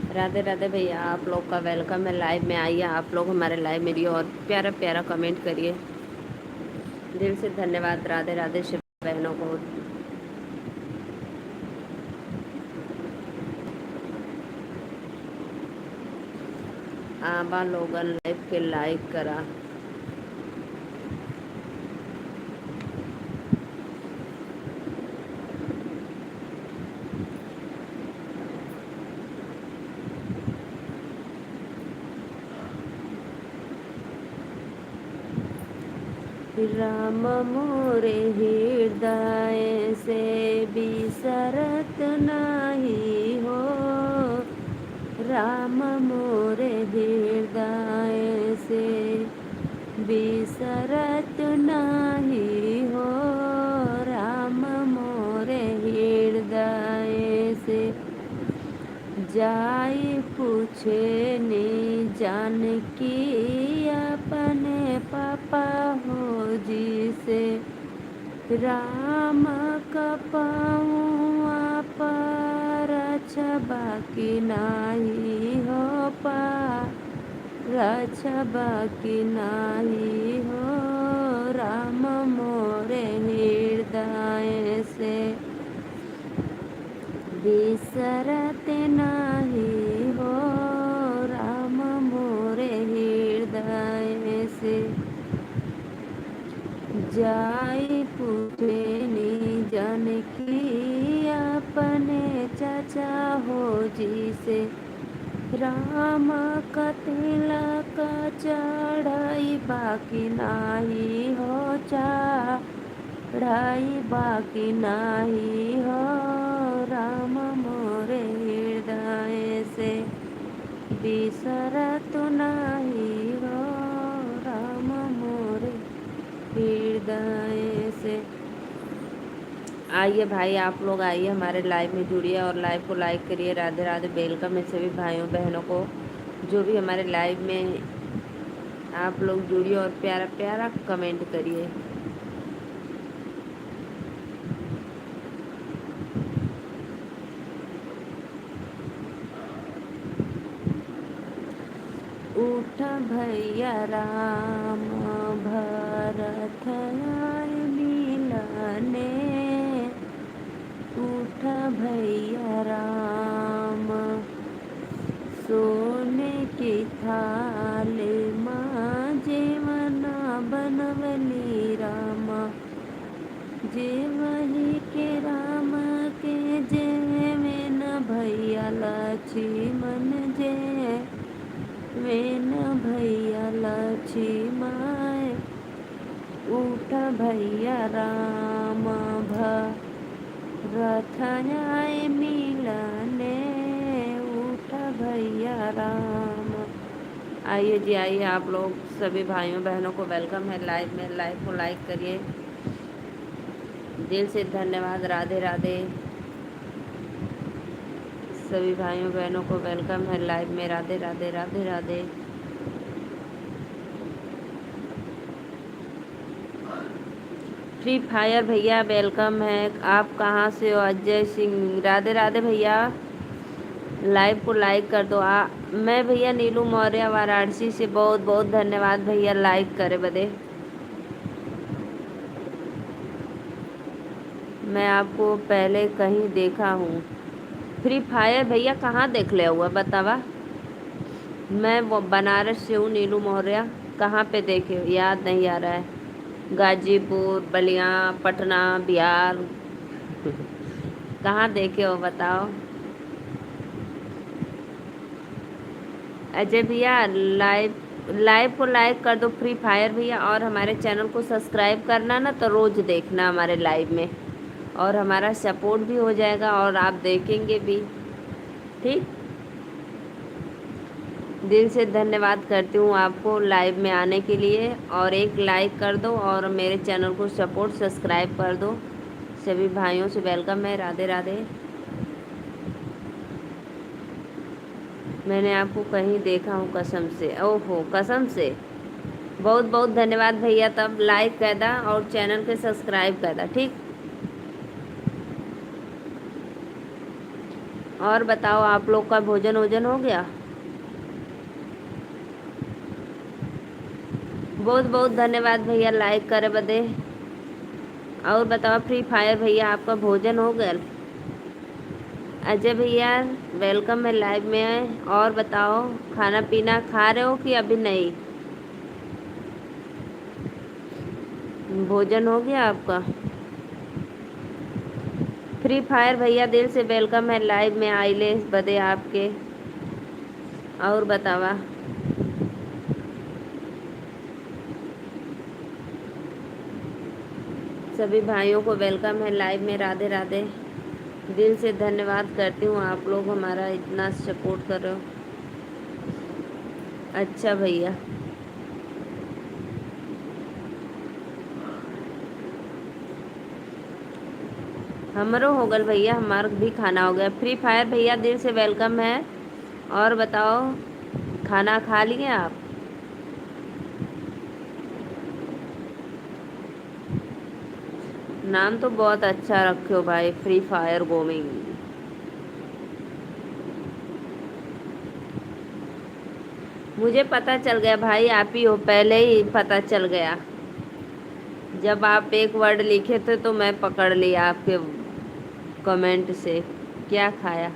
राधे राधे भैया, आप लोग का वेलकम है लाइव में। आइए आप लोग हमारे लाइव में रहिए और प्यारा प्यारा कमेंट करिए। दिल से धन्यवाद राधे राधे शिव बहनों को। आबा लोगन लाइव के लाइक करा। राम मोरे हृदय से बिसरत नाही हो। राम मोरे हृदय से बिसरत नाही हो। राम मोरे हृदय से जाई पूछे ने जानकी अपने पापा हो जी से। राम कपाऊँ पर बाकी नाही हो पा बाकी नाही हो। राम मोरे हृदय से बिसरत नाही हो। राम मोरे हृदय से जाई पूछे नी जानकी अपने चाचा हो जी से। राम का तिलक चढ़ाई बाकी नाही हो। चढ़ाई बाकी नाही हो। राम मोरे हृदय से बिसरत नाही हो। राम मोरे हृदय से। आइए भाई आप लोग आइए हमारे लाइव में जुड़िए और लाइव को लाइक करिए। राधे राधे वेलकम है सभी भाइयों बहनों को जो भी हमारे लाइव में आप लोग जुड़िए और प्यारा प्यारा कमेंट करिए। उठ भैया राम भरत आए मिलने। उठ भैया राम सोने की थाल माँ जेवना बनवली रामा। जे वही के राम के जेवेन भैया लक्ष्मण जे वेन भैया लक्ष्मण। उठ भैया राम भरत आए मिलने। उठ भैया राम। आइए जी आइए आप लोग सभी भाइयों बहनों को वेलकम है लाइव में। लाइव को लाइक करिए। दिल से धन्यवाद राधे राधे सभी भाइयों बहनों को वेलकम है लाइव में। राधे राधे राधे राधे। फ्री फायर भैया वेलकम है। आप कहाँ से हो? अजय सिंह राधे राधे भैया। लाइव को लाइक कर दो। मैं भैया नीलू मौर्य वाराणसी से। बहुत बहुत धन्यवाद भैया लाइक करे बदे। मैं आपको पहले कहीं देखा हूँ। फ्री फायर भैया कहाँ देख लिया हुआ बतावा। मैं वो बनारस से हूँ नीलू मौर्य। कहाँ पे देखे हो? याद नहीं आ रहा है। गाजीपुर बलिया पटना बिहार कहाँ देखे हो बताओ। अजय भैया लाइव लाइव को लाइक कर दो फ्री फायर भैया। और हमारे चैनल को सब्सक्राइब करना ना तो रोज़ देखना हमारे लाइव में और हमारा सपोर्ट भी हो जाएगा और आप देखेंगे भी। ठीक। दिल से धन्यवाद करती हूँ आपको लाइव में आने के लिए। और एक लाइक कर दो और मेरे चैनल को सपोर्ट सब्सक्राइब कर दो। सभी भाइयों से वेलकम है। राधे राधे। मैंने आपको कहीं देखा हूँ कसम से। ओहो कसम से। बहुत बहुत धन्यवाद भैया। तब लाइक कर दा और चैनल के सब्सक्राइब कर दा। ठीक। और बताओ, आप लोग का भोजन वोजन हो गया? बहुत बहुत धन्यवाद भैया लाइक करे बदे। और बताओ फ्री फायर भैया, आपका भोजन हो गया? अजय भैया वेलकम है लाइव में। और बताओ, खाना पीना खा रहे हो कि अभी नहीं? भोजन हो गया आपका? फ्री फायर भैया दिल से वेलकम है लाइव में आइले बदे आपके। और बतावा, सभी भाइयों को वेलकम है लाइव में। राधे राधे। दिल से धन्यवाद करती हूँ, आप लोग हमारा इतना सपोर्ट कर रहे हो। अच्छा भैया, हमारो हो गल भैया, हमारा भी खाना हो गया। फ्री फायर भैया दिल से वेलकम है। और बताओ, खाना खा लिए आप? नाम तो बहुत अच्छा रखे हो भाई, फ्री फायर गेमिंग। मुझे पता चल गया भाई, आप ही हो, पहले ही पता चल गया। जब आप एक वर्ड लिखे थे तो मैं पकड़ लिया आपके कमेंट से। क्या खाया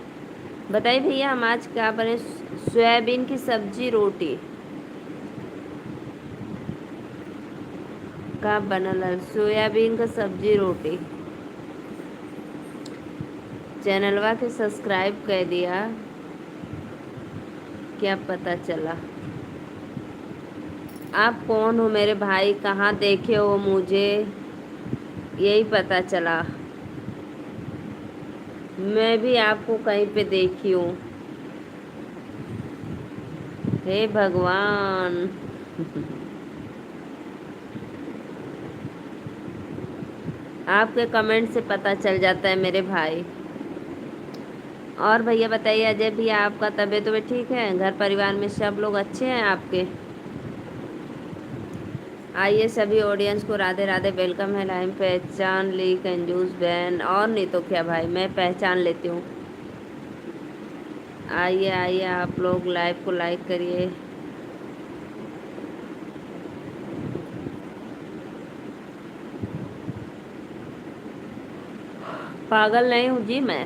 बताइए भैया? हम आज क्या बने? सोयाबीन की सब्जी रोटी। का बनल है? सोयाबीन का सब्जी रोटी। चैनलवा के सब्सक्राइब कर दिया? क्या पता चला? आप कौन हो मेरे भाई? कहाँ देखे हो मुझे? यही पता चला। मैं भी आपको कहीं पे देखी हूँ। हे भगवान। आपके कमेंट से पता चल जाता है मेरे भाई। और भैया बताइए, अजय भैया आपका तबीयत तो ठीक है? घर परिवार में सब लोग अच्छे हैं आपके? आइए सभी ऑडियंस को राधे राधे, वेलकम है लाइव। पहचान ली कंजूस बहन, और नहीं तो क्या भाई, मैं पहचान लेती हूँ। आइए आइए, आप लोग लाइव को लाइक करिए। पागल नहीं हूँ जी मैं।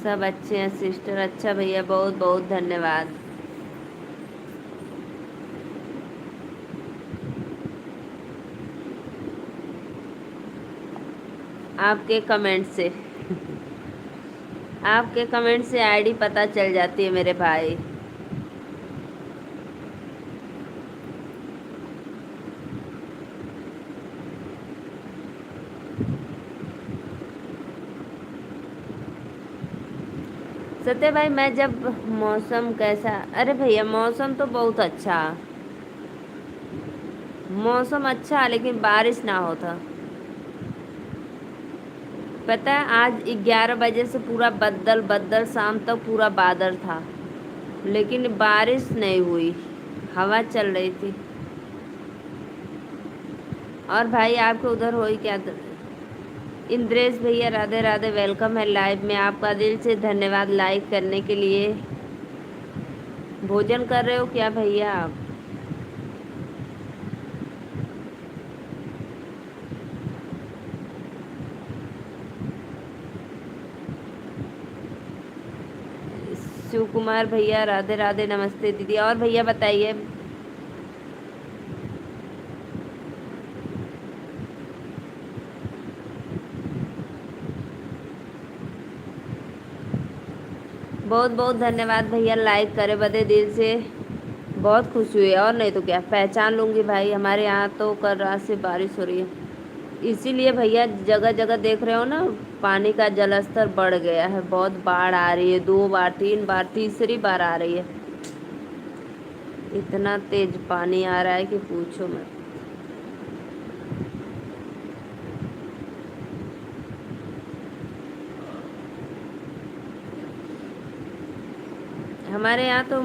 सब अच्छे हैं सिस्टर। अच्छा भैया, बहुत बहुत धन्यवाद आपके कमेंट से। आपके कमेंट से आईडी पता चल जाती है मेरे भाई। सत्य भाई, मैं जब मौसम कैसा? अरे भैया मौसम तो बहुत अच्छा। मौसम अच्छा लेकिन बारिश ना होता। पता है, आज 11 बजे से पूरा बदल बदल, शाम तक पूरा बादल था, लेकिन बारिश नहीं हुई। हवा चल रही थी। और भाई आपके उधर हो ही क्या? इंद्रेश भैया राधे राधे, वेलकम है लाइव में। आपका दिल से धन्यवाद लाइक करने के लिए। भोजन कर रहे हो क्या भैया आप? शिव कुमार भैया राधे राधे, नमस्ते दीदी। और भैया बताइए। बहुत बहुत धन्यवाद भैया लाइक करे बदे, दिल से बहुत खुशी हुई। और नहीं तो क्या, पहचान लूँगी भाई। हमारे यहाँ तो कल रात से बारिश हो रही है, इसीलिए भैया जगह जगह देख रहे हो ना, पानी का जलस्तर बढ़ गया है। बहुत बाढ़ आ रही है, 2 बार 3 बार, तीसरी बार आ रही है। इतना तेज पानी आ रहा है कि पूछो मत। हमारे यहाँ तो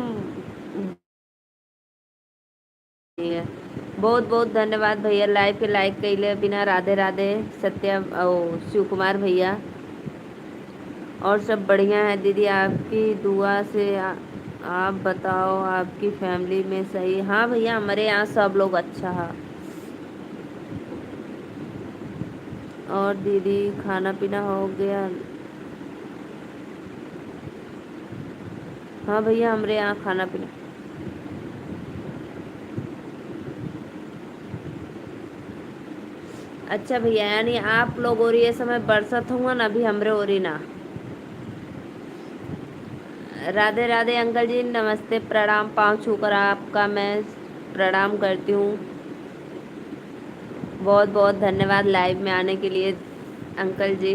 नहीं है। बहुत बहुत धन्यवाद भैया लाइव के लाइक कैले बिना। राधे राधे। सत्या ओ शिव कुमार भैया, और सब बढ़िया है दीदी, आपकी दुआ से आप बताओ, आपकी फैमिली में सही? हाँ भैया, हमारे यहाँ सब लोग अच्छा है। और दीदी खाना पीना हो गया? हाँ भैया, हमारे यहाँ खाना पीना। अच्छा भैया, यानी आप लोग और ये समय बरसत हुआ ना, अभी हमरे और ही ना। राधे राधे अंकल जी, नमस्ते, प्रणाम, पाँव छूकर आपका मैं प्रणाम करती हूँ। बहुत बहुत धन्यवाद लाइव में आने के लिए अंकल जी।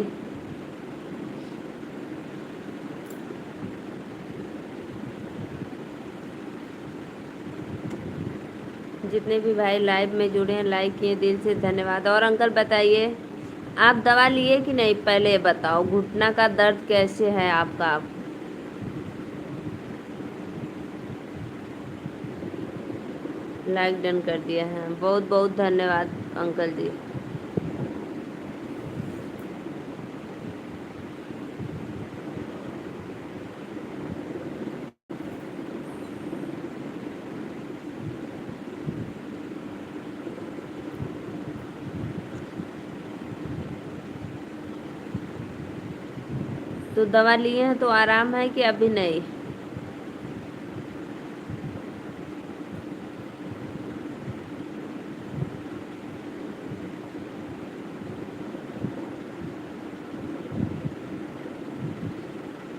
जितने भी भाई लाइव में जुड़े हैं, लाइक किए, दिल से धन्यवाद। और अंकल बताइए, आप दवा लिए कि नहीं, पहले ये बताओ, घुटना का दर्द कैसे है आपका? लाइक डन कर दिया है, बहुत बहुत धन्यवाद अंकल जी। तो दवा लिए हैं तो आराम है कि अभी नहीं?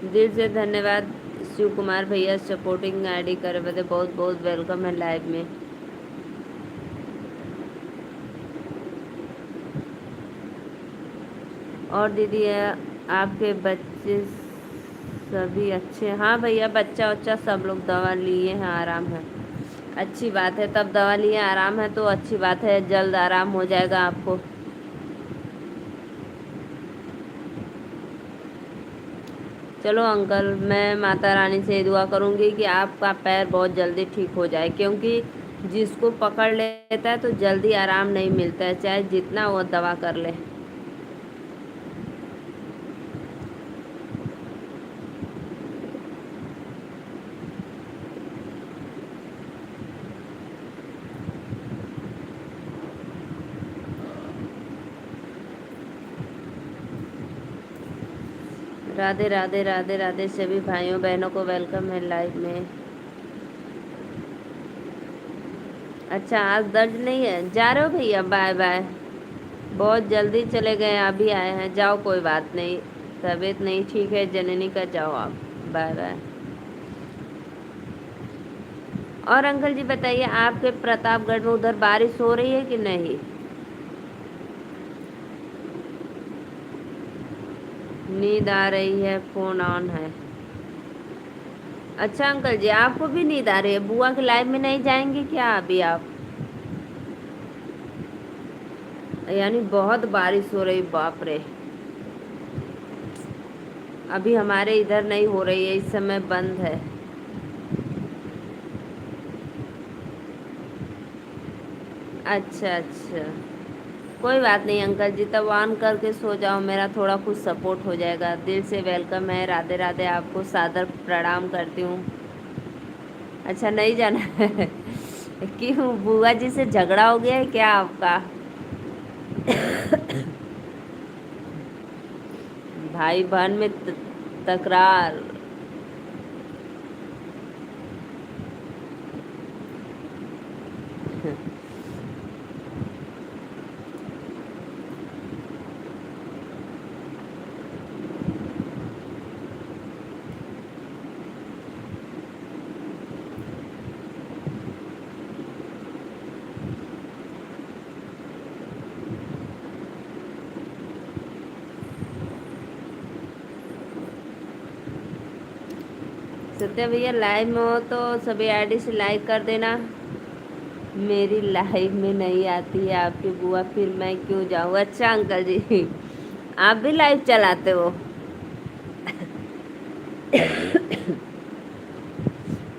दिल से धन्यवाद शिव कुमार भैया, सपोर्टिंग आईडी करे बदे बहुत बहुत वेलकम है लाइव में। और दीदी आपके बच्चे सभी अच्छे? हाँ भैया, बच्चा उच्चा सब लोग दवा लिए हैं, आराम है। अच्छी बात है, तब दवा लिए आराम है तो अच्छी बात है, जल्द आराम हो जाएगा आपको। चलो अंकल, मैं माता रानी से दुआ करूँगी कि आपका पैर बहुत जल्दी ठीक हो जाए, क्योंकि जिसको पकड़ लेता है तो जल्दी आराम नहीं मिलता है, चाहे जितना वो दवा कर ले। राधे राधे राधे राधे सभी भाइयों बहनों को वेलकम है लाइव में। अच्छा, आज दर्द नहीं है, जा रहे हो भैया? बाय बाय। बहुत जल्दी चले गए, अभी आए हैं, जाओ कोई बात नहीं, तबीयत नहीं ठीक है जननी का, जाओ आप, बाय बाय। और अंकल जी बताइए, आपके प्रतापगढ़ में उधर बारिश हो रही है कि नहीं? नींद आ रही है, फोन ऑन है। अच्छा अंकल जी, आपको भी नींद आ रही है? बुआ के लाइव में नहीं जाएंगे क्या अभी आप? यानी बहुत बारिश हो रही, बाप रे। अभी हमारे इधर नहीं हो रही है, इस समय बंद है। अच्छा अच्छा, कोई बात नहीं अंकल जी, तब ऑन करके सो जाओ, मेरा थोड़ा कुछ सपोर्ट हो जाएगा। दिल से वेलकम है, राधे राधे, आपको सादर प्रणाम करती हूँ। अच्छा, नहीं जाना है? क्यों, बुआ जी से झगड़ा हो गया है क्या आपका? भाई बहन में तकरार? सत्या भैया, लाइव में हो तो सभी आईडी से लाइक कर देना। मेरी लाइव में नहीं आती है आपकी बुआ, फिर मैं क्यों जाऊँ? अच्छा अंकल जी, आप भी लाइव चलाते हो?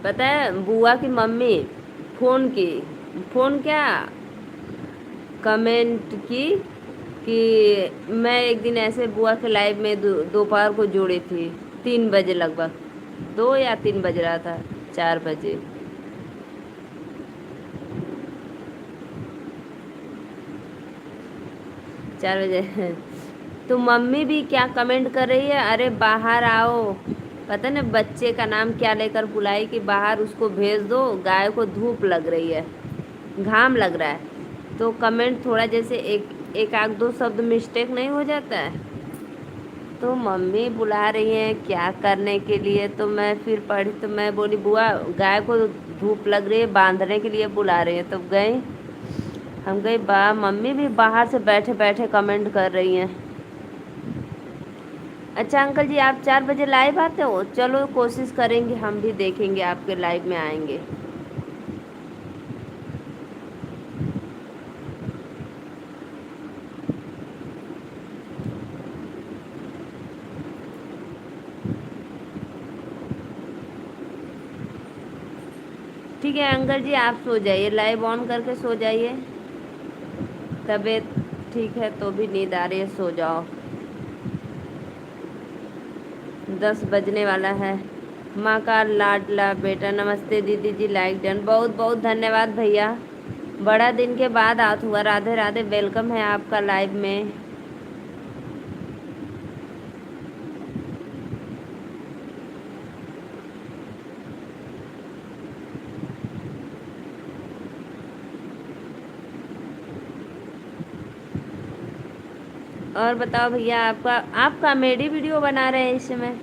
पता है, बुआ की मम्मी फोन की, फोन क्या, कमेंट की कि मैं एक दिन ऐसे बुआ के लाइव में दोपहर को जोड़ी थी, 3 बजे लगभग, 2 या 3 बज रहा था, 4 बजे। 4 बजे। तो मम्मी भी क्या कमेंट कर रही है, अरे बाहर आओ। पता न बच्चे का नाम क्या लेकर बुलाई कि बाहर उसको भेज दो, गाय को धूप लग रही है, घाम लग रहा है। तो कमेंट थोड़ा जैसे एक एक आध दो शब्द मिस्टेक नहीं हो जाता है। तो मम्मी बुला रही हैं क्या करने के लिए, तो मैं फिर पढ़ी तो मैं बोली बुआ गाय को धूप लग रही है, बांधने के लिए बुला रही है। तो गए, हम गए बा मम्मी भी बाहर से बैठे बैठे कमेंट कर रही हैं। अच्छा अंकल जी, आप 4 बजे लाइव आते हो? चलो कोशिश करेंगे, हम भी देखेंगे, आपके लाइव में आएंगे। ठीक है अंकल जी, आप सो जाइए, लाइव ऑन करके सो जाइए। तबीयत ठीक है तो भी नींद आ रही है, सो जाओ। 10 बजने वाला है। माँ का लाडला बेटा, नमस्ते दीदी जी, लाइक डन, बहुत बहुत धन्यवाद भैया। बड़ा दिन के बाद आत हुआ, राधे राधे, वेलकम है आपका लाइव में। और बताओ भैया, आपका आप कॉमेडी वीडियो बना रहे हैं इस समय?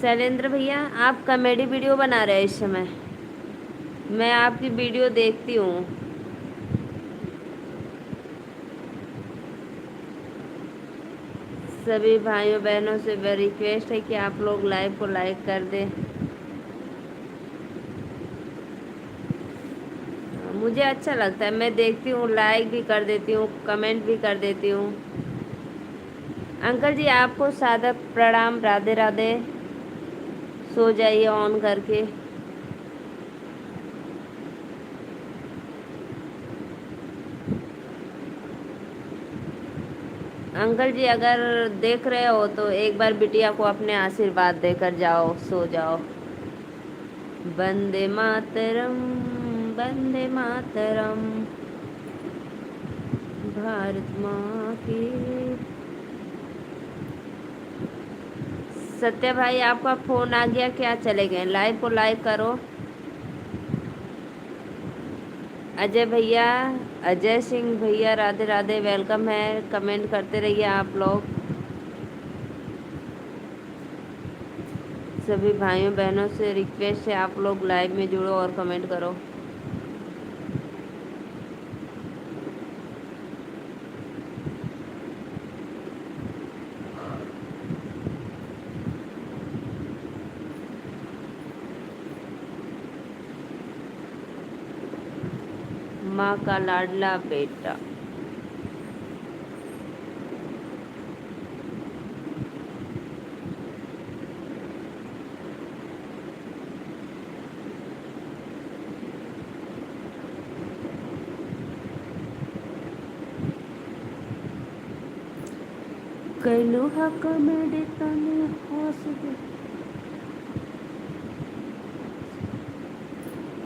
शैलेंद्र भैया, आप कॉमेडी वीडियो बना रहे हैं इस समय? मैं आपकी वीडियो देखती हूँ। सभी भाइयों बहनों से रिक्वेस्ट है कि आप लोग लाइव को लाइक कर दें। मुझे अच्छा लगता है, मैं देखती हूँ, लाइक भी कर देती हूँ, कमेंट भी कर देती हूँ। अंकल जी आपको सादर प्रणाम, राधे राधे। सो जाइए ऑन करके। अंकल जी अगर देख रहे हो तो एक बार बिटिया को अपने आशीर्वाद देकर जाओ, सो जाओ। वंदे मातरम, वंदे मातरम, भारत माँ की। सत्या भाई आपका फोन आ गया क्या, चले गए? लाइव को लाइक करो। अजय भैया, अजय सिंह भैया, राधे राधे, वेलकम है, कमेंट करते रहिए आप लोग। सभी भाइयों बहनों से रिक्वेस्ट है, आप लोग लाइव में जुड़ो और कमेंट करो। माँ का लाडला बेटा। कैलू हा कमेडी तने हंस दे,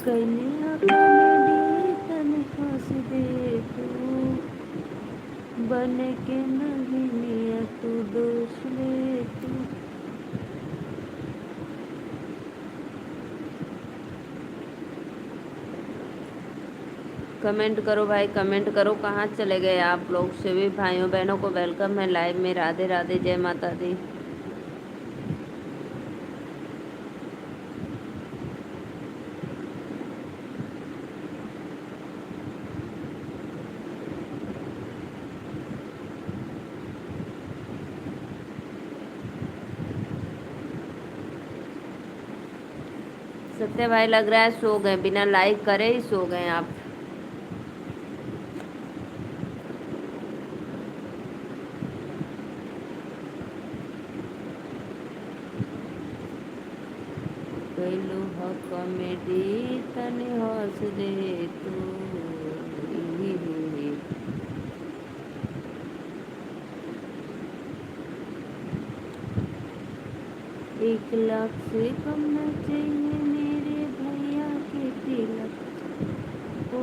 कैले हा कमेडी तने हंस दे तू, बन के नहीं लिया तू दोष ले तू। कमेंट करो भाई, कमेंट करो, कहाँ चले गए आप लोग? सभी भाइयों बहनों को वेलकम है लाइव में, राधे राधे, जय माता दी। सत्य भाई लग रहा है सो गए, बिना लाइक करे ही सो गए आप। कैलू हा कॉमेडी तने हंस दे तू। 1 लाख से कम न चाहिए मेरे भैया के तिलक को,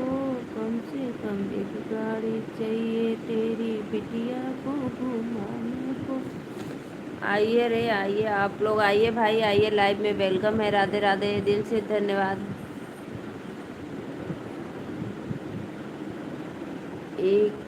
कम से कम एक गाड़ी चाहिए तेरी बिटिया को घुमाने को। आइए रे आइए, आप लोग आइए भाई, आइए, लाइव में वेलकम है। राधे राधे, दिल से धन्यवाद। एक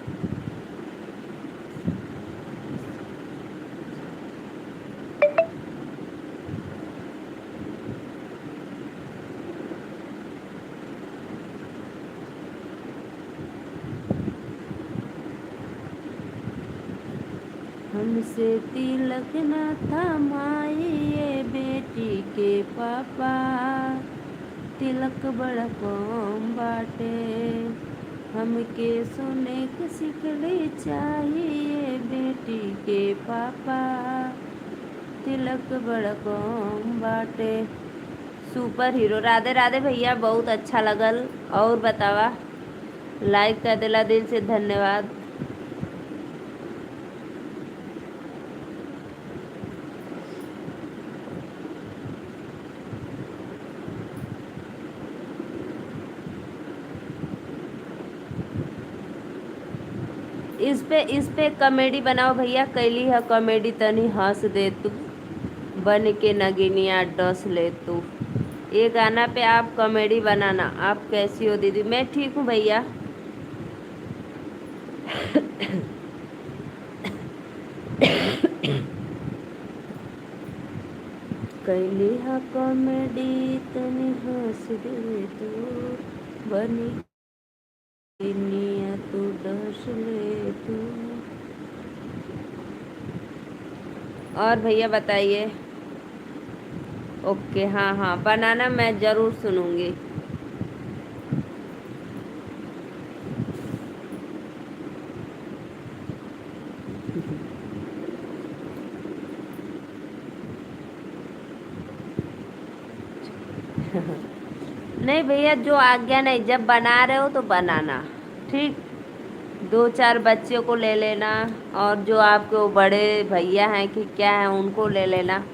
हमसे तिलक न था माई ये बेटी के पापा, तिलक बड़ा कम बाटे, हमके सोने के सिकड़ी चाहिए बेटी के पापा, तिलक बड़ा कम बाटे। सुपर हीरो, राधे राधे भैया, बहुत अच्छा लगल। और बतावा, लाइक कर दिला, दिल से धन्यवाद। इस पे कॉमेडी बनाओ भैया, कैली है कॉमेडी, तनी हंस दे तू, बन के नगिनिया डस ले तू। ये गाना पे आप कॉमेडी बनाना। आप कैसी हो दीदी? मैं ठीक हूँ भैया। कैली है कॉमेडी, तनी हंस दे तू, बन के नगिनिया तू डस ले तू। और भैया बताइए। ओके, हाँ हाँ, बनाना, मैं ज़रूर सुनूंगी। नहीं भैया, जो आज्ञा नहीं, जब बना रहे हो तो बनाना, ठीक। 2-4 बच्चों को ले लेना, और जो आपके वो बड़े भैया हैं कि क्या हैं, उनको ले लेना,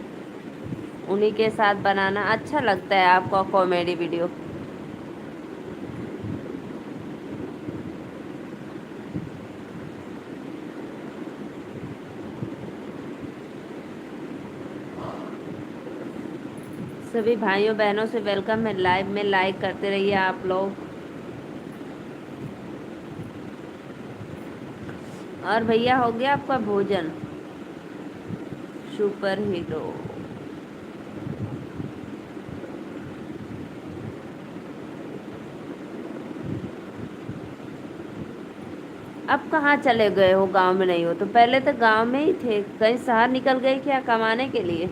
उन्हीं के साथ बनाना। अच्छा लगता है आपका कॉमेडी वीडियो। सभी भाइयों बहनों से वेलकम है लाइव में, लाइक करते रहिए आप लोग। और भैया, हो गया आपका भोजन? Super hero. अब कहाँ चले गए हो? गांव में नहीं हो तो पहले तो गांव में ही थे, कहीं शहर निकल गए क्या कमाने के लिए?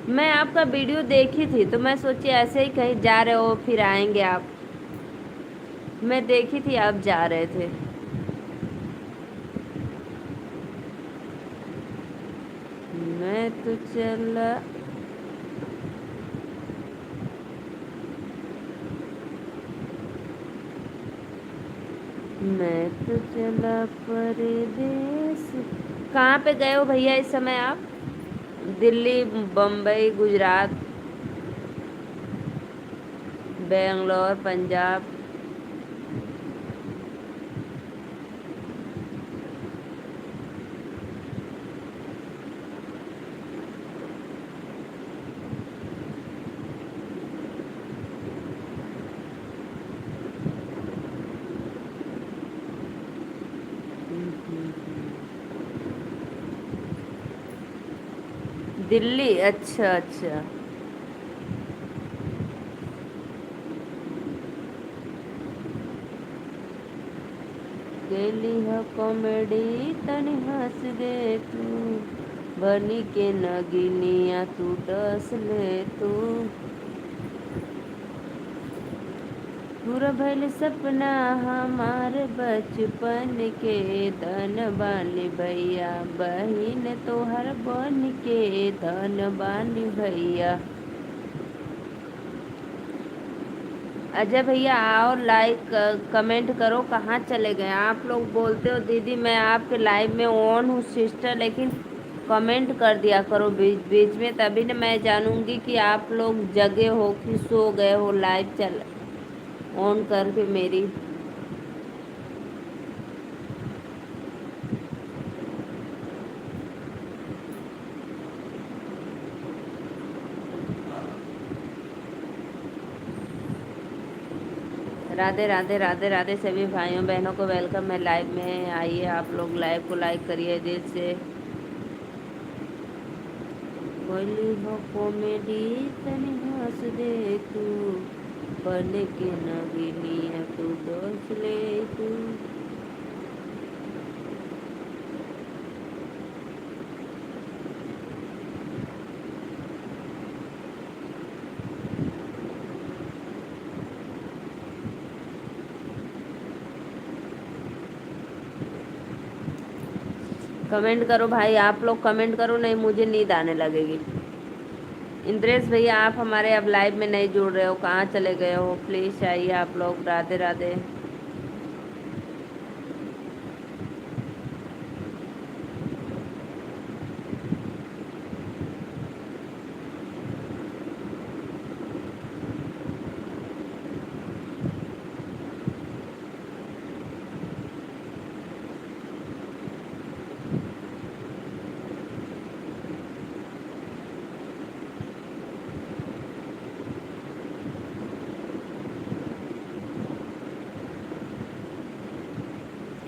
मैं आपका वीडियो देखी थी तो मैं सोची ऐसे ही कहीं जा रहे हो फिर आएंगे आप। मैं देखी थी आप जा रहे थे। मैं तो चला मैं तो चला परदेस। कहाँ पे गए हो भैया इस समय आप? दिल्ली, बम्बई, गुजरात, बेंगलोर, पंजाब? दिल्ली, अच्छा अच्छा। गेली है कॉमेडी, तनी हंस दे तू, बनी के नगिनिया तू डस ले तू। पूरा भइल सपना हमार बचपन के, धन बानी भैया बहिन तोहर बन के, धन बानी भैया। अजय भैया आओ, लाइक कमेंट करो। कहाँ चले गए आप लोग? बोलते हो दीदी मैं आपके लाइव में ऑन हूँ सिस्टर, लेकिन कमेंट कर दिया करो बीच बीच में, तभी ना मैं जानूंगी कि आप लोग जगे हो कि सो गए हो लाइव चल ऑन करके मेरी। राधे राधे राधे राधे सभी भाइयों बहनों को वेलकम है लाइव में। आइए आप लोग लाइव को लाइक करिए दिल से। बोली हो कॉमेडी तनी हंस दे तू, बन के नगिनिया तू दोस ले तू। कमेंट करो भाई, आप लोग कमेंट करो, नहीं मुझे नींद आने लगेगी। इंद्रेश भैया आप हमारे अब लाइव में नहीं जुड़ रहे हो, कहाँ चले गए हो? प्लीज़ आइए आप लोग। राधे राधे।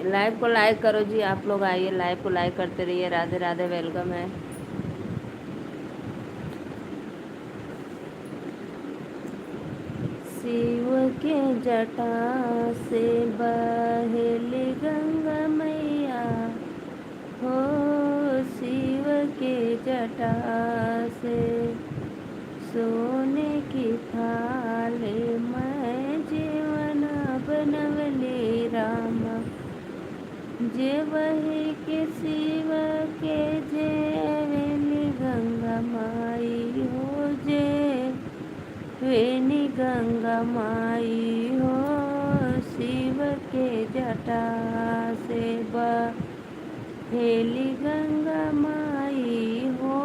लाइव को लाइक करो जी, आप लोग आइए लाइव को लाइक करते रहिए। राधे राधे वेलकम है। शिव के जटा से बहेली गंगा मैया हो, शिव के जटा से सोने की थाल मैं जीवन बनवले रामा, जे वही के शिव के जेवेली गंगा माई हो, जे वेणी गंगा माई हो, शिव के जटा से बहेली गंगा माई हो।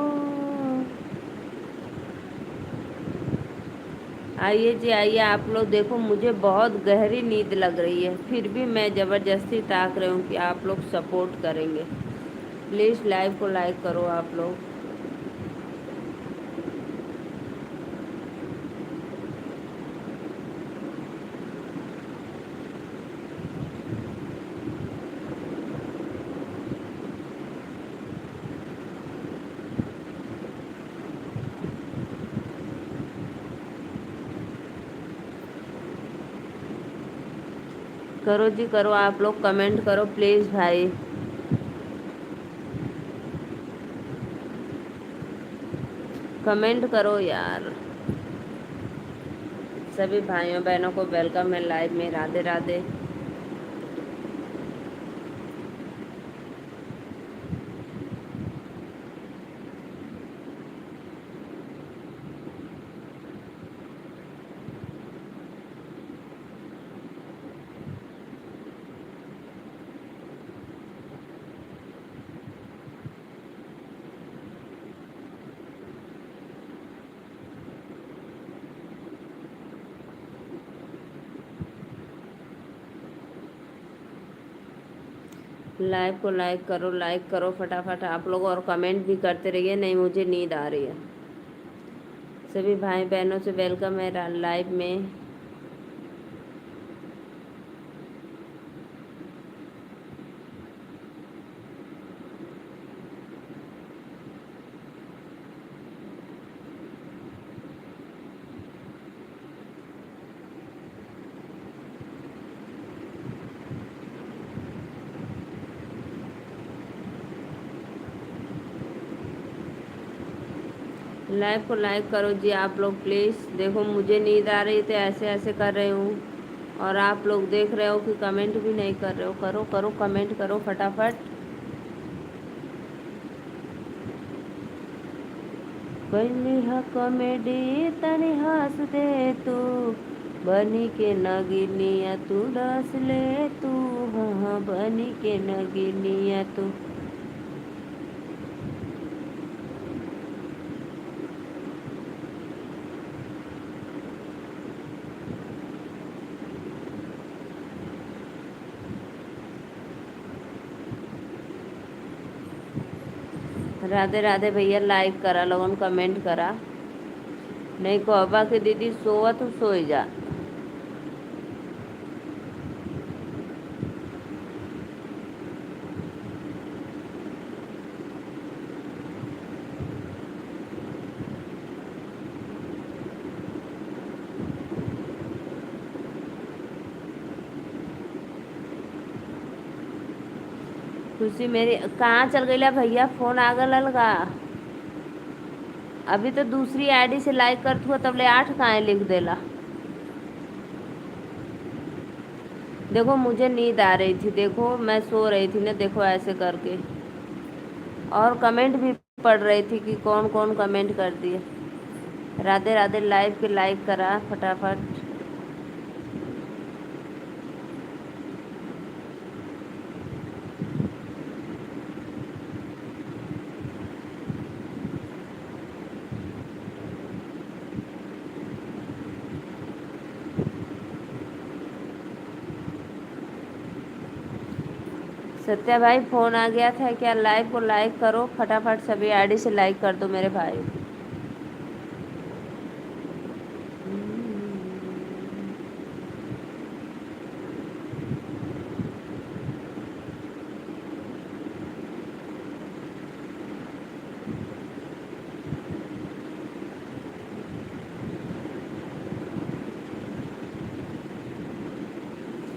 आइए जी आइए आप लोग। देखो मुझे बहुत गहरी नींद लग रही है, फिर भी मैं ज़बरदस्ती ताक रही हूँ कि आप लोग सपोर्ट करेंगे। प्लीज़ लाइव को लाइक करो आप लोग। करो जी करो, आप लोग कमेंट करो प्लीज़ भाई। कमेंट करो यार। सभी भाइयों बहनों को वेलकम है लाइव में। राधे राधे। लाइव को लाइक करो फटाफट आप लोग, और कमेंट भी करते रहिए, नहीं मुझे नींद आ रही है। सभी भाई बहनों से वेलकम है लाइव में। लाइव को लाइक करो जी आप लोग प्लीज़। देखो मुझे नींद आ रही थी, ऐसे ऐसे कर रही हूँ, और आप लोग देख रहे हो कि कमेंट भी नहीं कर रहे हो। करो करो कमेंट करो फटाफट। कैली ह कॉमेडी तनी हंस दे तू, बनी के नगिनिया तू डस ले तू, हाँ बनी के नगिनिया तू। राधे राधे भैया, लाइक करा लोगन, कमेंट करा। नहीं कहबा के दीदी सोवा तो सोई जा। खुशी मेरी कहाँ चल गईला भैया, फोन आ गल लगा। अभी तो दूसरी आईडी से लाइक करत हुआ तब ले 8 काहे लिख देला। देखो मुझे नींद आ रही थी, देखो मैं सो रही थी ना, देखो ऐसे करके। और कमेंट भी पढ़ रही थी कि कौन कौन कमेंट कर दिए। राधे राधे, लाइव के लाइक करा फटाफट। सत्या भाई फोन आ गया था क्या? लाइव को लाइक करो फटाफट, सभी आईडी से लाइक कर दो मेरे भाई।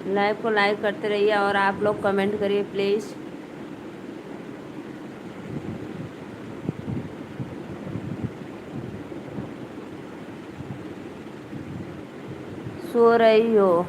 लाइव को लाइक करते रहिए और आप लोग कमेंट करिए प्लीज़। सो रही हो?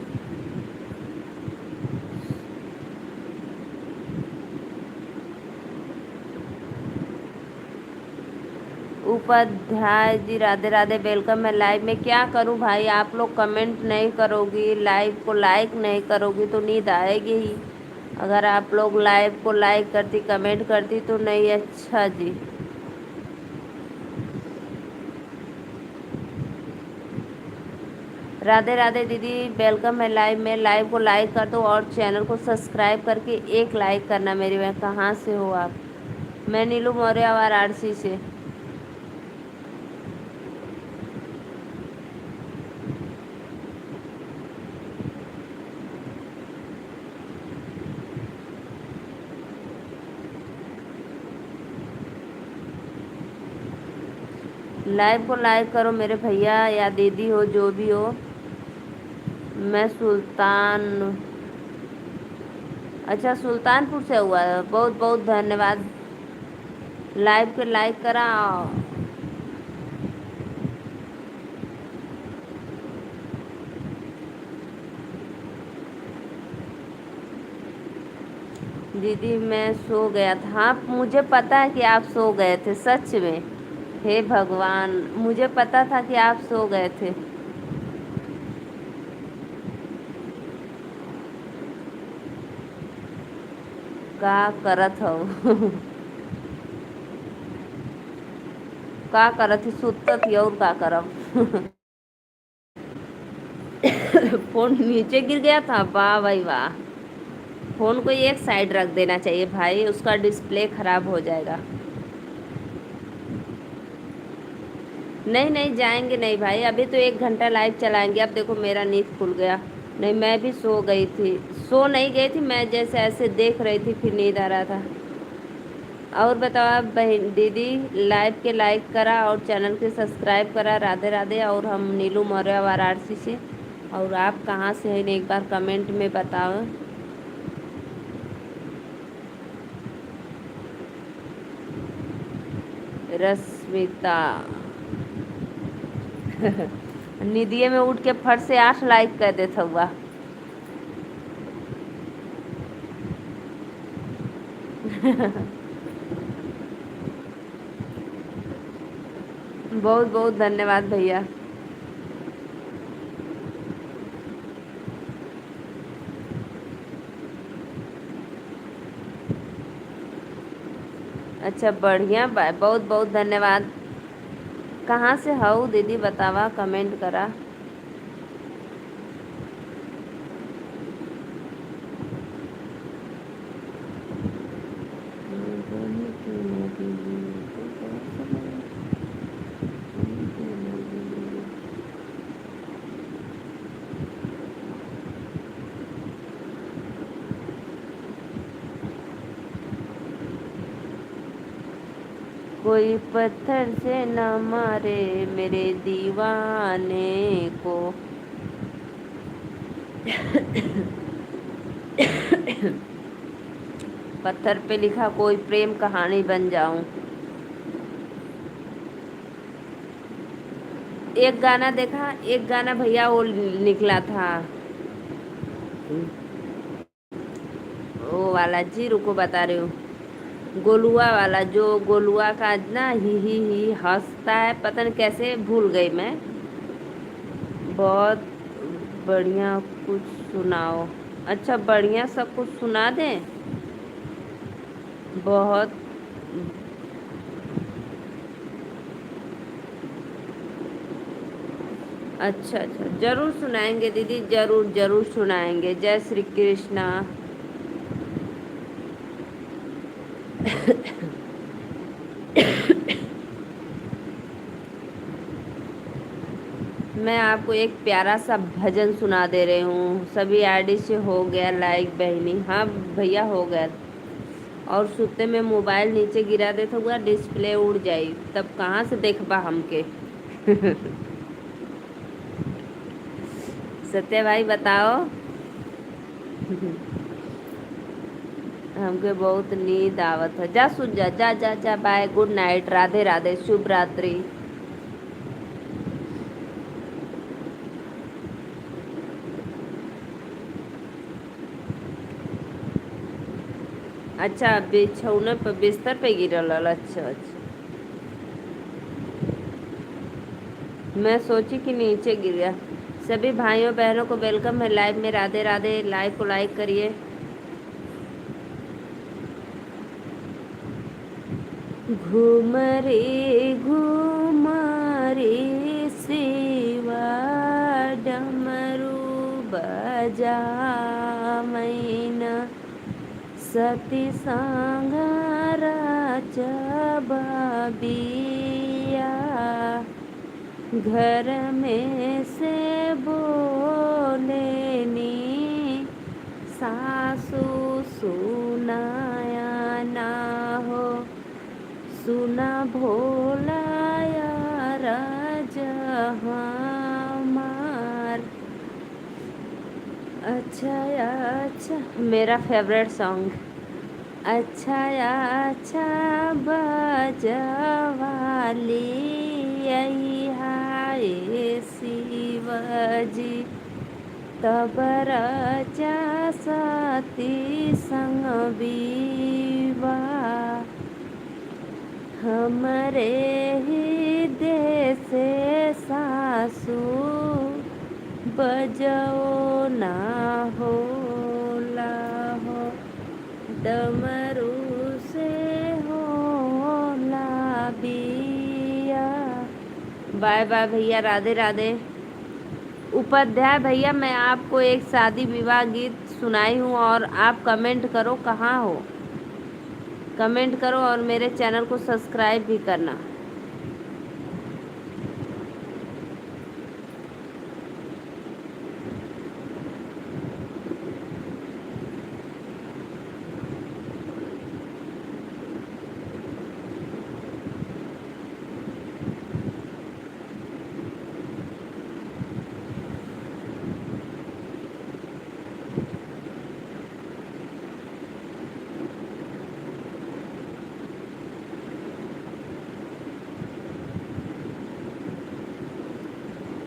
उपाध्याय जी राधे राधे, वेलकम। मैं लाइव में क्या करूं भाई, आप लोग कमेंट नहीं करोगी, लाइव को लाइक नहीं करोगी तो नींद आएगी ही। अगर आप लोग लाइव को लाइक करती, कमेंट करती तो नहीं। अच्छा जी, राधे राधे दीदी, वेलकम है लाइव में। लाइव को लाइक कर दो और चैनल को सब्सक्राइब करके एक लाइक करना मेरी बहन। कहाँ से हो आप? मैं नीलू मौर्य, वाराणसी से। लाइव को लाइक करो मेरे भैया या दीदी हो जो भी हो। मैं सुल्तान, अच्छा सुल्तानपुर से हुआ है, बहुत बहुत धन्यवाद। लाइव पे लाइक करा। दीदी मैं सो गया था। हाँ मुझे पता है कि आप सो गए थे, सच में। हे भगवान, मुझे पता था कि आप सो गए थे। का करत हो? का करत थी? सुतत थी और का करब। फोन नीचे गिर गया था, वाह भाई वाह। फोन को एक साइड रख देना चाहिए भाई, उसका डिस्प्ले खराब हो जाएगा। नहीं नहीं जाएंगे नहीं भाई, अभी तो 1 घंटा लाइव चलाएंगे। अब देखो मेरा नींद खुल गया। नहीं मैं भी सो गई थी, सो नहीं गई थी मैं, जैसे ऐसे देख रही थी फिर नींद आ रहा था। और बताओ आप बहन दीदी, लाइव के लाइक करा और चैनल के सब्सक्राइब करा। राधे राधे। और हम नीलू मौर्य, वाराणसी से। और आप कहाँ से हैं एक बार कमेंट में बताओ। रश्मिता। निधिये में उठ के फट से 8 लाइक कर देता हुआ। बहुत बहुत धन्यवाद भैया। अच्छा बढ़िया बहुत बहुत धन्यवाद। कहाँ से हऊ दीदी बतावा, कमेंट करा। कोई पत्थर से न मारे मेरे दीवाने को। पत्थर पे लिखा कोई प्रेम कहानी बन जाऊं। एक गाना देखा, एक गाना भैया वो निकला था, वो वाला जी, रुको बता रही हूँ। गोलुआ वाला, जो गोलुआ का ना ही हंसता है, पता नहीं कैसे भूल गई मैं। बहुत बढ़िया, कुछ सुनाओ। अच्छा बढ़िया सब कुछ सुना दें। बहुत अच्छा अच्छा, जरूर सुनाएंगे दीदी, जरूर जरूर सुनाएंगे। जय श्री कृष्णा। मैं आपको एक प्यारा सा भजन सुना दे रही हूँ। सभी आईडी से हो गया लाइक बहनी, हाँ भैया हो गया। और सुते में मोबाइल नीचे गिरा दे तो हुआ डिस्प्ले उड़ जाई, तब कहाँ से देखबा हमके। सत्य भाई बताओ। हमके बहुत नींद आवत है। जा सुन जा जा जा जा, बाय, गुड नाइट, राधे राधे, शुभ रात्रि। अच्छा बिछौने पे बिस्तर पे गिरल हल, अच्छा अच्छा। मैं सोची कि नीचे गिर गया। सभी भाइयों बहनों को वेलकम है लाइव में, राधे राधे। लाइव को लाइक करिए। घूम घूम रे शिवा, डमरू बजा मैना, सती संघारा चबिया, घर में से बोलेनी, सासू सुनाया ना हो, सुना भोलाया राज हमार। अच्छा अच्छा, मेरा फेवरेट सॉन्ग। अच्छा अच्छा बजवाली आई हाय शिवजी, तब राजा सती संग विवाह, हमरे ही देश सासू बजाओ ना होला हो, डमरू से होला बिया। बाय बाय भैया, राधे राधे। उपाध्याय भैया, मैं आपको एक शादी विवाह गीत सुनाई हूँ और आप कमेंट करो कहाँ हो। कमेंट करो और मेरे चैनल को सब्सक्राइब भी करना।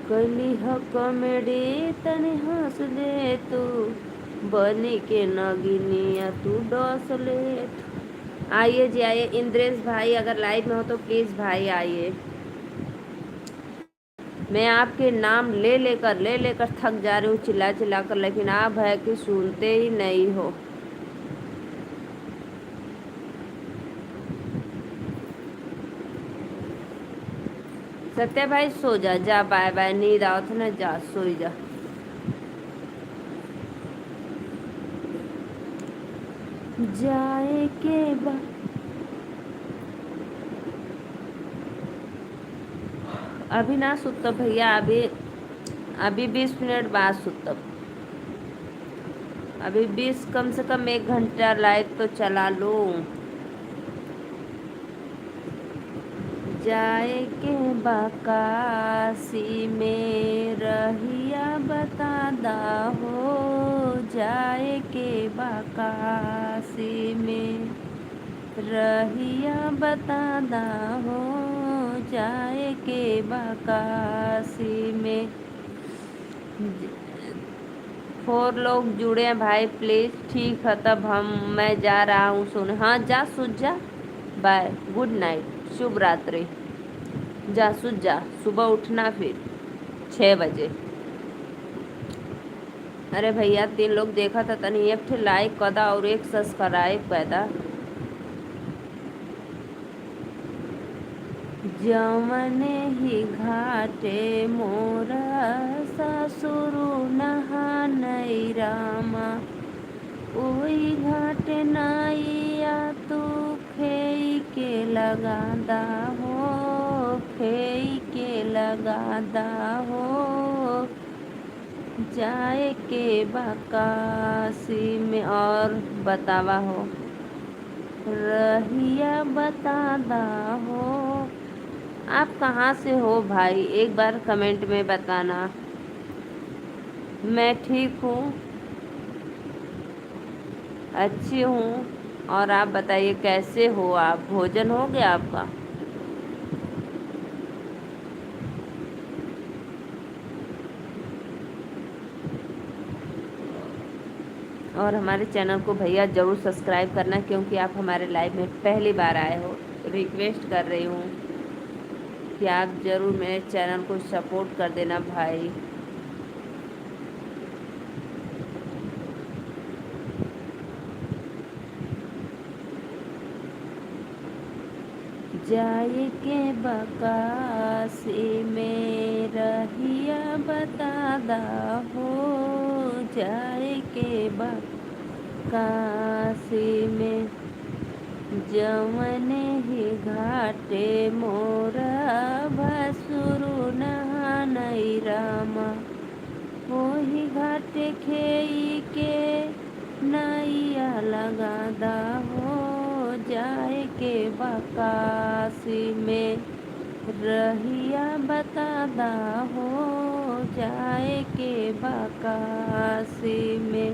कली ह कॉमेडी तनी हंस दे तू, बनी के नगिनिया तू डस ले तू। आइए जी आइए, इंद्रेश भाई अगर लाइव में हो तो प्लीज भाई आइए। मैं आपके नाम ले लेकर थक जा रही हूँ चिल्ला चिल्ला कर, लेकिन आप है कि सुनते ही नहीं हो। सत्या भाई सो जा, जा बाय बाय, नींद आओ तो ना, जा सोई जा। जाए के बा अभी ना सुतब भैया, अभी अभी 20 मिनट बाद सुतब। अभी 20, कम से कम 1 घंटा लाइव तो चला लूँ। जाए के बाकाशी में रहिया बता दा हो, जाए के बाकाशी में रहिया बता दा हो, जाए के बाकाशी में। 4 लोग जुड़े हैं भाई, प्लीज़। ठीक है, तब मैं जा रहा हूँ सोने। हाँ जा, सूझ जा। बाय, गुड नाइट, शुभ रात्रि। जा सूझ जा, सुबह उठना फिर 6 बजे। अरे भैया 3 लोग देखा था, तनी एक ठे लाइक कदा और एक सब्सक्राइब कदा। जमने ही घाटे मोरा ससुरु नहानै रामा, ओई घाटे नाइया तू खेई के लगादा हो, खेई के लगादा हो, जाए के बाकाशी में। और बतावा हो, रहिया बतादा हो। आप कहाँ से हो भाई, एक बार कमेंट में बताना। मैं ठीक हूँ, अच्छी हूँ। और आप बताइए कैसे हो आप, भोजन हो गया आपका? और हमारे चैनल को भैया ज़रूर सब्सक्राइब करना, क्योंकि आप हमारे लाइव में पहली बार आए हो। रिक्वेस्ट कर रही हूँ कि आप ज़रूर मेरे चैनल को सपोर्ट कर देना भाई। जाए के बकासी में रहिया बतादा हो, जाए के बकासी में। जमने ही घाटे मोरा भसुरु नहानै रामा, ओही घाटे खेई के नैया लगादा हो, जाए के बाकाशी में रहिया बतादा हो, जाए के बाकाशी में।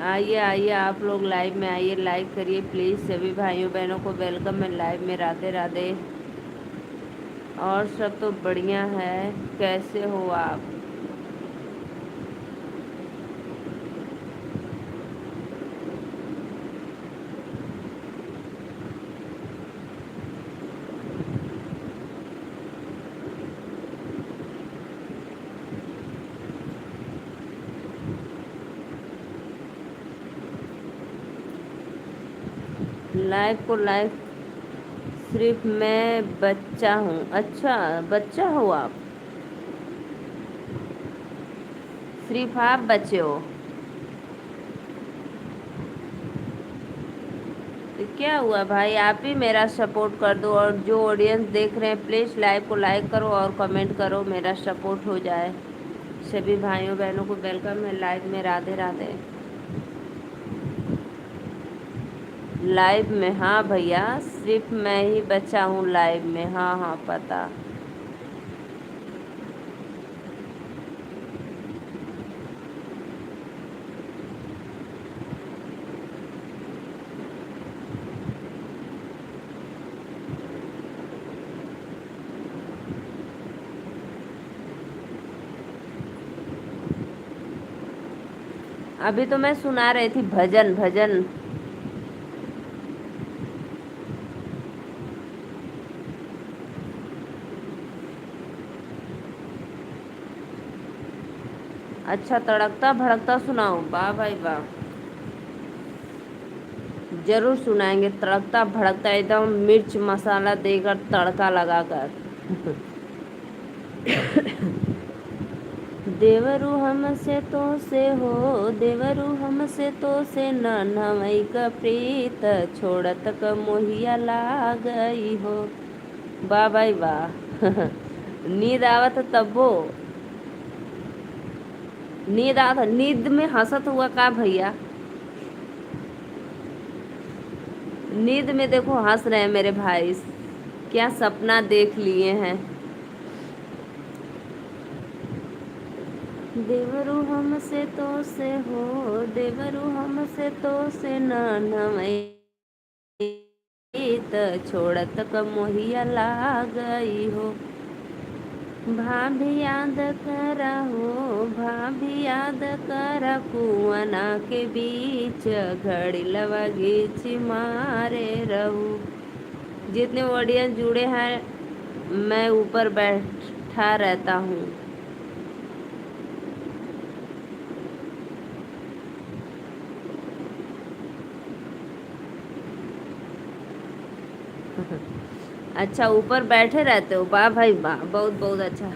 आइए आइए, आप लोग लाइव में आइए, लाइक करिए प्लीज़। सभी भाइयों बहनों को वेलकम है लाइव में। राधे राधे। और सब तो बढ़िया है, कैसे हो आप? लाइव को लाइक, सिर्फ मैं बच्चा हूँ। अच्छा, बच्चा हो आप? सिर्फ आप बच्चे हो? तो क्या हुआ भाई, आप ही मेरा सपोर्ट कर दो। और जो ऑडियंस देख रहे हैं, प्लीज़ लाइव को लाइक करो और कमेंट करो, मेरा सपोर्ट हो जाए। सभी भाइयों बहनों को वेलकम है लाइव में। राधे राधे। लाइव में? हाँ भैया, सिर्फ मैं ही बचा हूँ लाइव में। हाँ हाँ पता। अभी तो मैं सुना रही थी भजन भजन। अच्छा, तड़कता भड़कता सुनाओ, वाह भाई वाह। जरूर सुनाएंगे, तड़कता भड़कता एकदम मिर्च मसाला देकर तड़का लगाकर। देवरू हमसे तो से हो, देवरू हमसे तो से ननवई का प्रीत, छोड़त क मोहिया लागई हो। वाह भाई वाह। नींद आवत तब्बो, नींद आवत, नींद में हंसत हुआ का भैया? नींद में देखो हंस रहे हैं मेरे भाई, क्या सपना देख लिए हैं। देवरू हमसे तो से हो, देवरू हमसे तो से ननवई त छोड़त क मोहिया लागई हो। भाभी याद करा हो, भाभी याद करा कुआना के बीच, घड़ी लवा घीच मारे रहू। जितने ऑडियंस जुड़े हैं, मैं ऊपर बैठा रहता हूँ। अच्छा, ऊपर बैठे रहते हो, वाह भाई वाह, बहुत बहुत अच्छा।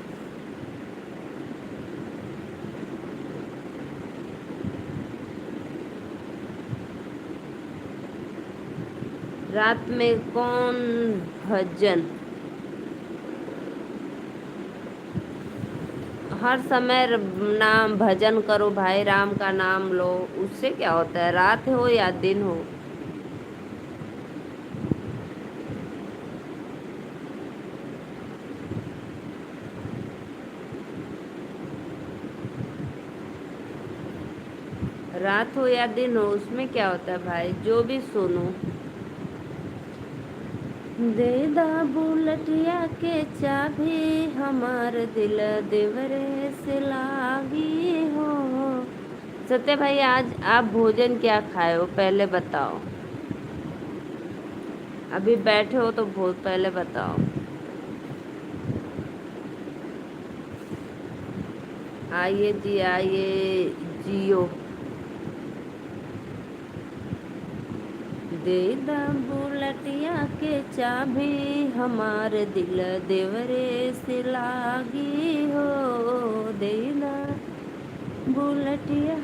रात में कौन भजन? हर समय नाम भजन करो भाई, राम का नाम लो, उससे क्या होता है, रात हो या दिन हो। रात हो या दिन हो, उसमें क्या होता है भाई, जो भी सुनो। दे दा बुलटिया के चाबी, हमार दिल देवरे से लागी हो। सत्य भाई, आज आप भोजन क्या खाए हो, पहले बताओ। अभी बैठे हो तो बहुत पहले बताओ। आइए जी आइए, जियो। दे दा बुलटिया के चाबी, हमार दिल देवरे से लागी हो। दे दा बुलटिया।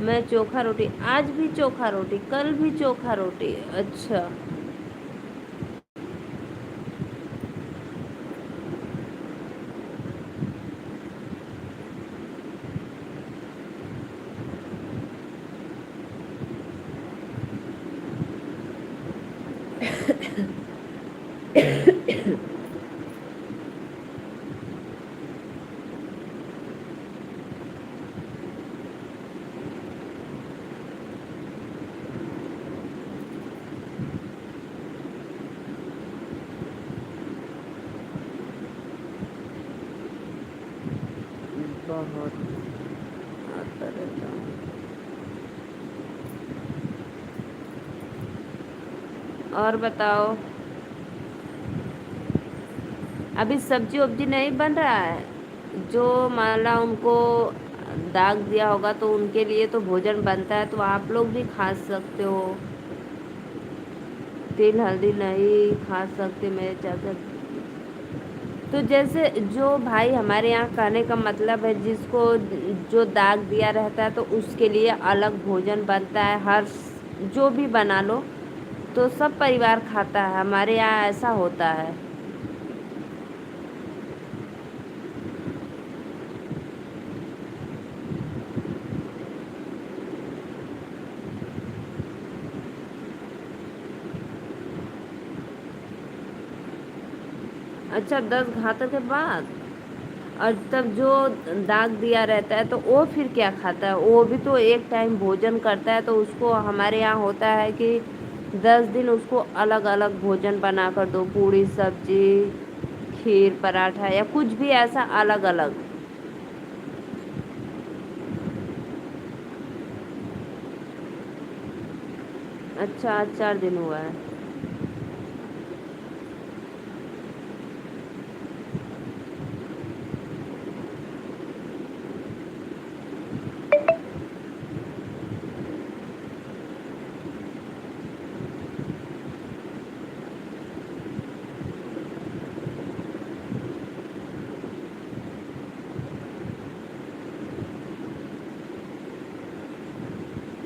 मैं चोखा रोटी, आज भी चोखा रोटी, कल भी चोखा रोटी, अच्छा। बहुत आता रहता हूँ। और बताओ, अभी सब्जी वब्जी नहीं बन रहा है? जो माला उनको दाग दिया होगा तो उनके लिए तो भोजन बनता है, तो आप लोग भी खा सकते हो। तिल हल्दी नहीं खा सकते मेरे चाचा। तो जैसे जो भाई, हमारे यहाँ कहने का मतलब है, जिसको जो दाग दिया रहता है तो उसके लिए अलग भोजन बनता है, हर जो भी बना लो तो सब परिवार खाता है, हमारे यहाँ ऐसा होता है। अच्छा, 10 घातों के बाद? और तब जो दाग दिया रहता है तो वो फिर क्या खाता है, वो भी तो एक टाइम भोजन करता है, तो उसको हमारे यहाँ होता है कि 10 दिन उसको अलग अलग भोजन बना कर दो, पूड़ी सब्जी खीर पराठा या कुछ भी ऐसा अलग अलग। अच्छा, आज 4 दिन हुआ है।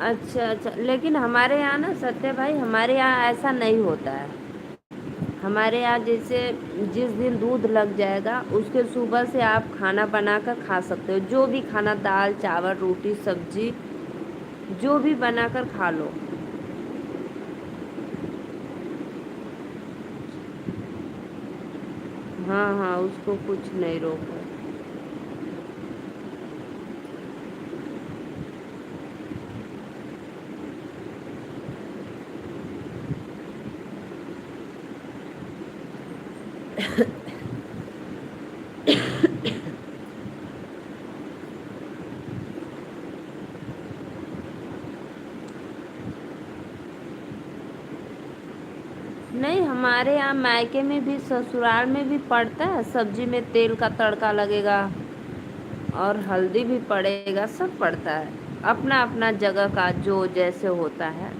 अच्छा अच्छा, लेकिन हमारे यहाँ ना सत्य भाई, हमारे यहाँ ऐसा नहीं होता है। हमारे यहाँ जैसे जिस दिन दूध लग जाएगा उसके सुबह से आप खाना बनाकर खा सकते हो, जो भी खाना, दाल चावल रोटी सब्जी, जो भी बनाकर खा लो। हाँ हाँ, उसको कुछ नहीं रोका। नहीं, हमारे यहाँ मायके में भी ससुराल में भी पड़ता है, सब्जी में तेल का तड़का लगेगा और हल्दी भी पड़ेगा, सब पड़ता है। अपना अपना जगह का जो जैसे होता है।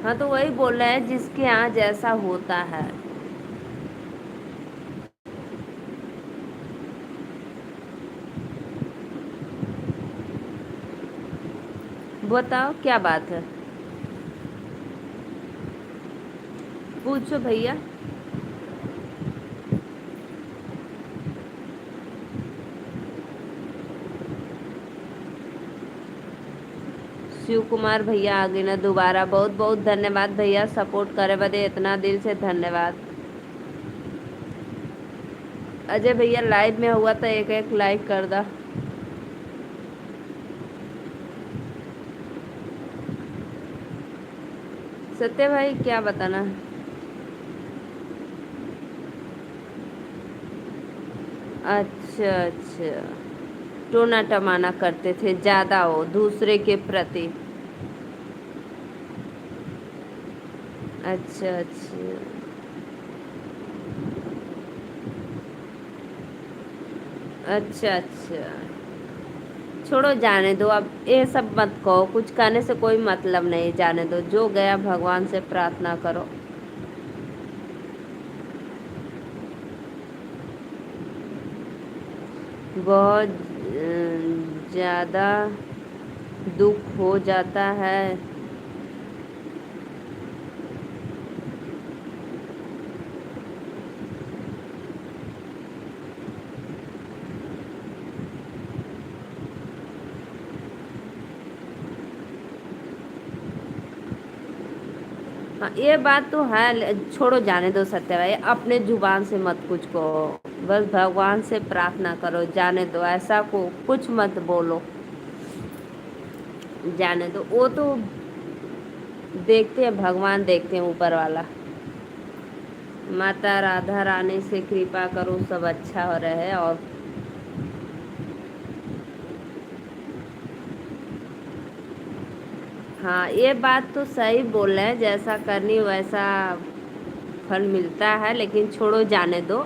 हाँ, तो वही बोल रहे हैं जिसके यहाँ जैसा होता है। बताओ क्या बात है। पूछो भैया। शिव कुमार भैया आ गए ना दोबारा, बहुत बहुत धन्यवाद भैया, सपोर्ट करे बदे इतना दिल से धन्यवाद। अजय भैया लाइव में हुआ तो एक एक लाइक कर दा। सत्य भाई क्या बताना है? अच्छा अच्छा, टोना टमाना करते थे ज्यादा हो दूसरे के प्रति। अच्छा अच्छा। अच्छा अच्छा, छोड़ो जाने दो, अब ये सब मत कहो, कुछ कहने से कोई मतलब नहीं, जाने दो, जो गया भगवान से प्रार्थना करो। बहुत ज़्यादा दुख हो जाता है। हाँ, ये बात तो है, छोड़ो जाने दो सत्य भाई, अपने जुबान से मत कुछ कहो, बस भगवान से प्रार्थना करो, जाने दो, ऐसा को कुछ मत बोलो। जाने दो, वो तो देखते हैं, भगवान देखते हैं, ऊपर वाला। माता राधा रानी से कृपा करो, सब अच्छा हो रहे, और हाँ, ये बात तो सही बोल रहे हैं, जैसा करनी वैसा फल मिलता है, लेकिन छोड़ो जाने दो,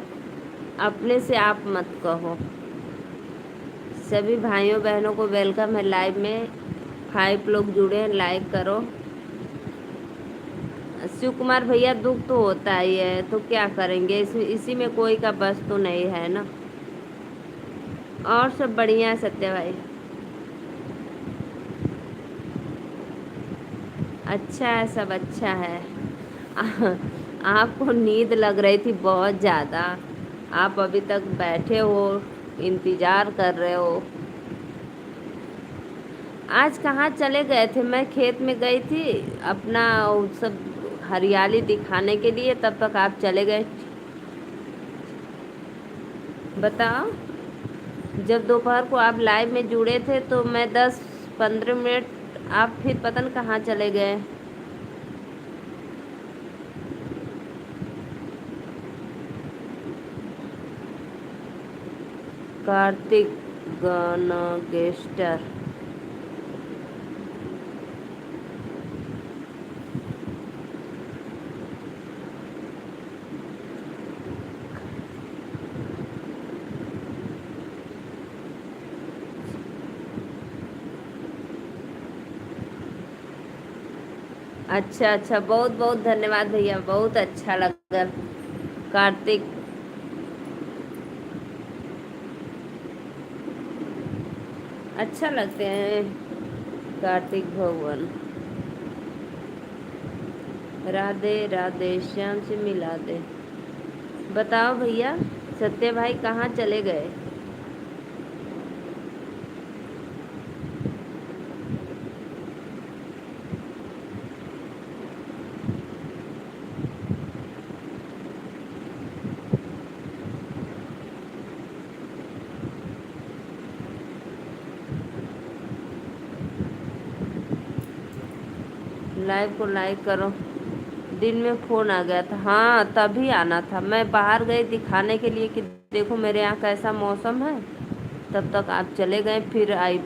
अपने से आप मत कहो। सभी भाइयों बहनों को वेलकम है लाइव में, 5 लोग जुड़े हैं, लाइक करो। शिव कुमार भैया दुख तो होता ही है, तो क्या करेंगे, इसी में कोई का बस तो नहीं है ना। और सब बढ़िया है सत्य भाई। अच्छा है, सब अच्छा है। आपको नींद लग रही थी बहुत ज़्यादा, आप अभी तक बैठे हो, इंतज़ार कर रहे हो। आज कहाँ चले गए थे? मैं खेत में गई थी अपना वो सब हरियाली दिखाने के लिए, तब तक आप चले गए। बताओ, जब दोपहर को आप लाइव में जुड़े थे तो मैं 10-15 मिनट, आप फिर पता नहीं कहाँ चले गए। कार्तिक गणगेस्टर। अच्छा अच्छा, बहुत बहुत धन्यवाद भैया, बहुत अच्छा लगा। कार्तिक, अच्छा लगते हैं कार्तिक भगवान। राधे राधे, श्याम से मिला दे। बताओ भैया, सत्य भाई कहाँ चले गए? लाइव को लाइक करो। दिन में फोन आ गया था, हाँ तभी आना था। मैं बाहर गई दिखाने के लिए कि देखो मेरे यहाँ कैसा मौसम है, तब तक आप चले गए, फिर आई।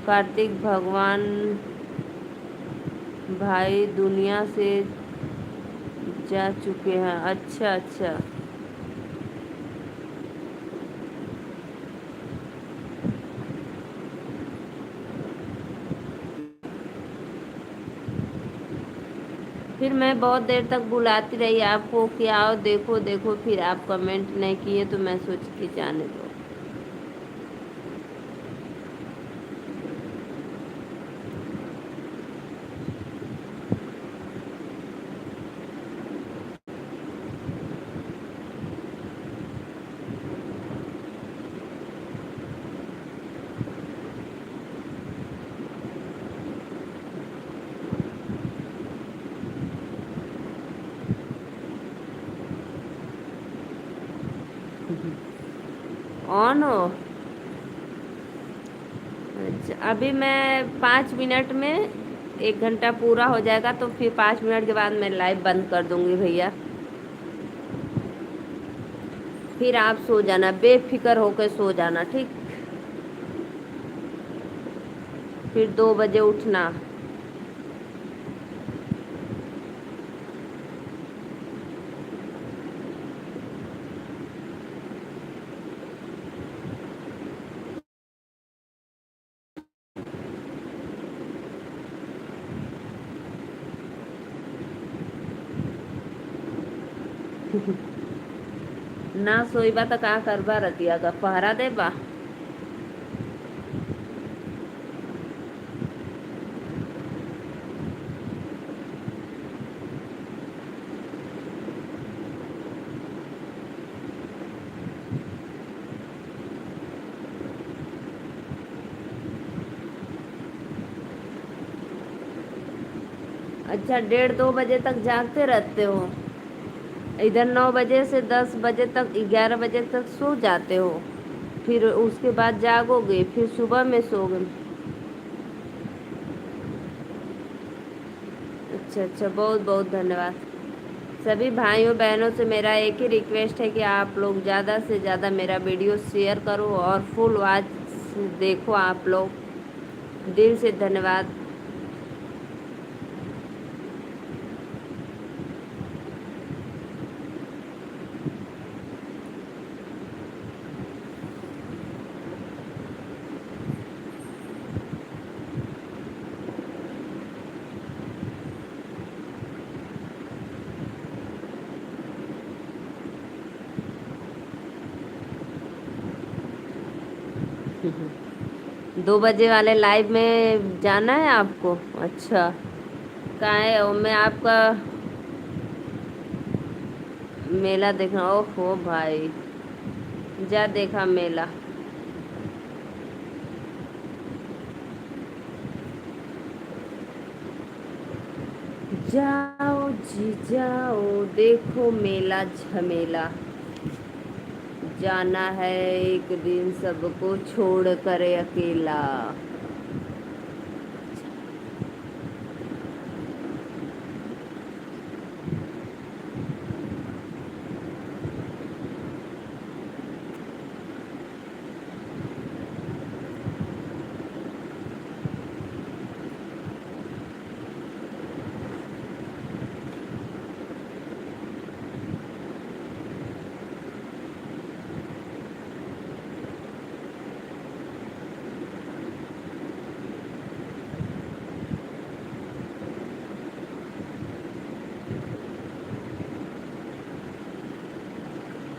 कार्तिक भगवान भाई दुनिया से जा चुके हैं, अच्छा अच्छा। फिर मैं बहुत देर तक बुलाती रही आपको कि आओ देखो देखो, फिर आप कमेंट नहीं किए तो मैं सोची कि जाने दो। ऑन हो? अच्छा, अभी मैं 5 मिनट में 1 घंटा पूरा हो जाएगा, तो फिर 5 मिनट के बाद मैं लाइव बंद कर दूंगी भैया। फिर आप सो जाना, बेफिक्र होकर सो जाना, ठीक। फिर 2 बजे उठना। ना सोईबा तो का करबा रतिया का पहरा देबा? अच्छा, 1:30-2 बजे तक जागते रहते हो? इधर 9 बजे से 10 बजे तक, 11 बजे तक सो जाते हो, फिर उसके बाद जागोगे, फिर सुबह में सोओगे। अच्छा अच्छा, बहुत बहुत धन्यवाद। सभी भाइयों बहनों से मेरा एक ही रिक्वेस्ट है कि आप लोग ज़्यादा से ज़्यादा मेरा वीडियो शेयर करो और फुल वॉच देखो आप लोग। दिल से धन्यवाद। हम्म। 2 बजे वाले लाइव में जाना है आपको? अच्छा। कहाँ है और मैं आपका मेला देखना? ओहो भाई, जा देखा मेला। जाओ जी जाओ, देखो मेला झमेला। जाना है एक दिन सबको छोड़ कर अकेला।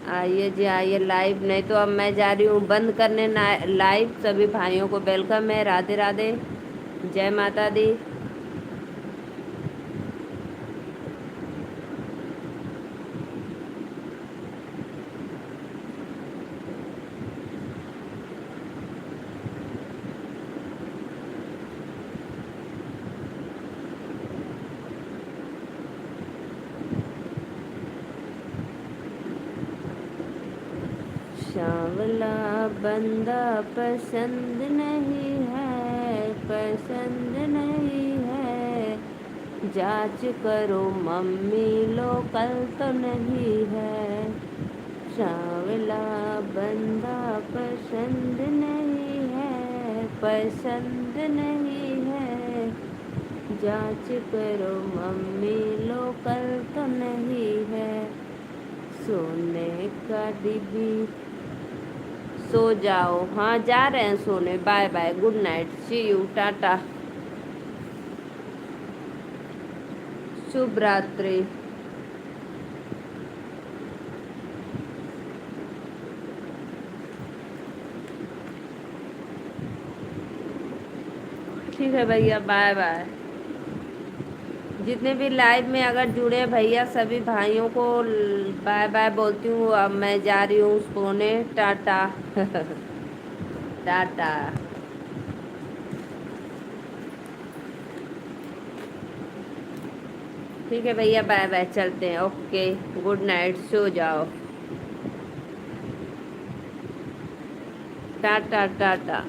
आइए जी आइए लाइव, नहीं तो अब मैं जा रही हूँ बंद करने लाइव। सभी भाइयों को वेलकम है, राधे राधे, जय माता दी। सांवला बंदा पसंद नहीं है, पसंद नहीं है, जांच करो मम्मी लो कल तो नहीं है। सांवला बंदा पसंद नहीं है, पसंद नहीं है, जांच करो मम्मी लो कल तो नहीं है। सोने का डिब्बी, सो जाओ, हाँ जा रहे हैं सोने, bye bye, good night, see you, tata, शुभ रात्रि। ठीक है भैया, बाय बाय। जितने भी लाइव में अगर जुड़े भैया सभी भाइयों को बाय बाय बोलती हूँ। अब मैं जा रही हूँ सोने, टाटा। टाटा। ठीक है भैया, बाय बाय, चलते हैं, ओके, गुड नाइट, सो जाओ, टाटा टाटा।